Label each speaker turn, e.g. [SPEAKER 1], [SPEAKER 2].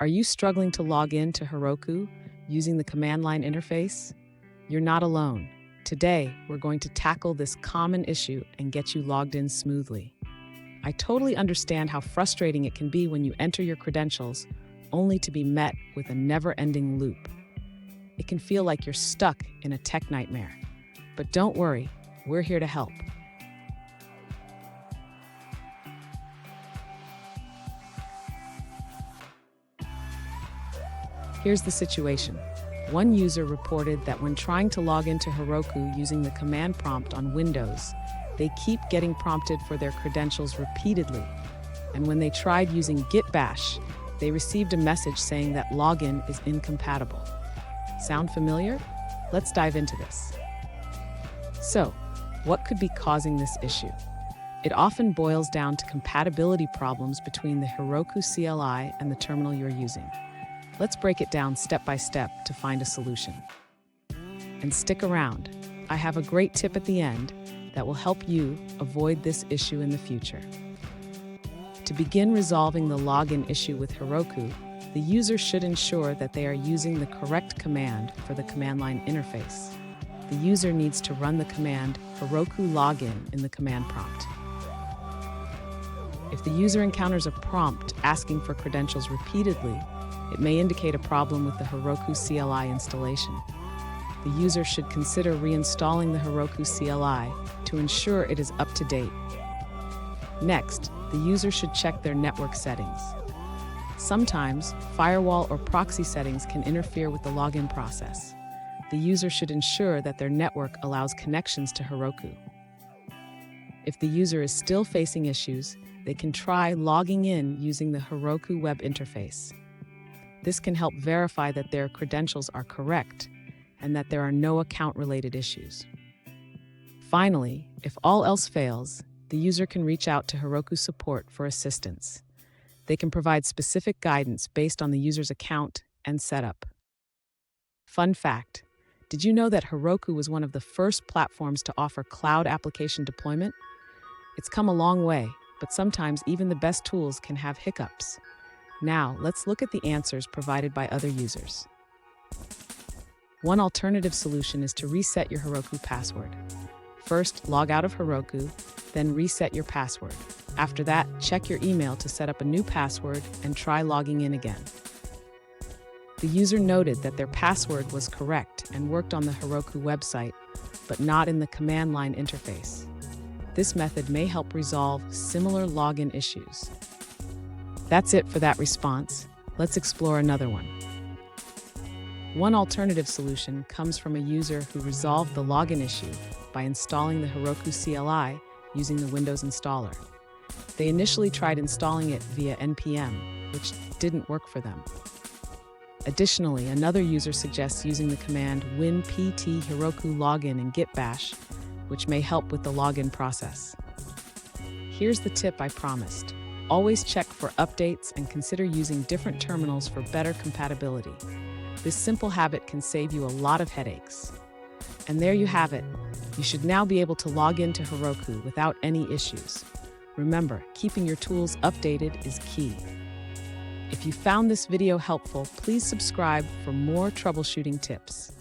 [SPEAKER 1] Are you struggling to log in to Heroku using the command line interface? You're not alone. Today, we're going to tackle this common issue and get you logged in smoothly. I totally understand how frustrating it can be when you enter your credentials only to be met with a never-ending loop. It can feel like you're stuck in a tech nightmare. But don't worry, we're here to help. Here's the situation. One user reported that when trying to log into Heroku using the command prompt on Windows, they keep getting prompted for their credentials repeatedly. And when they tried using Git Bash, they received a message saying that login is incompatible. Sound familiar? Let's dive into this. So, what could be causing this issue? It often boils down to compatibility problems between the Heroku CLI and the terminal you're using. Let's break it down step by step to find a solution. And stick around. I have a great tip at the end that will help you avoid this issue in the future. To begin resolving the login issue with Heroku, the user should ensure that they are using the correct command for the command line interface. The user needs to run the command Heroku login in the command prompt. If the user encounters a prompt asking for credentials repeatedly, it may indicate a problem with the Heroku CLI installation. The user should consider reinstalling the Heroku CLI to ensure it is up to date. Next, the user should check their network settings. Sometimes, firewall or proxy settings can interfere with the login process. The user should ensure that their network allows connections to Heroku. If the user is still facing issues, they can try logging in using the Heroku web interface. This can help verify that their credentials are correct and that there are no account-related issues. Finally, if all else fails, the user can reach out to Heroku support for assistance. They can provide specific guidance based on the user's account and setup. Fun fact, did you know that Heroku was one of the first platforms to offer cloud application deployment? It's come a long way, but sometimes even the best tools can have hiccups. Now, let's look at the answers provided by other users. One alternative solution is to reset your Heroku password. First, log out of Heroku, then reset your password. After that, check your email to set up a new password and try logging in again. The user noted that their password was correct and worked on the Heroku website, but not in the command line interface. This method may help resolve similar login issues. That's it for that response. Let's explore another one. One alternative solution comes from a user who resolved the login issue by installing the Heroku CLI using the Windows installer. They initially tried installing it via npm, which didn't work for them. Additionally, another user suggests using the command winpt Heroku login in Git Bash, which may help with the login process. Here's the tip I promised. Always check for updates and consider using different terminals for better compatibility. This simple habit can save you a lot of headaches. And there you have it. You should now be able to log into Heroku without any issues. Remember, keeping your tools updated is key. If you found this video helpful, please subscribe for more troubleshooting tips.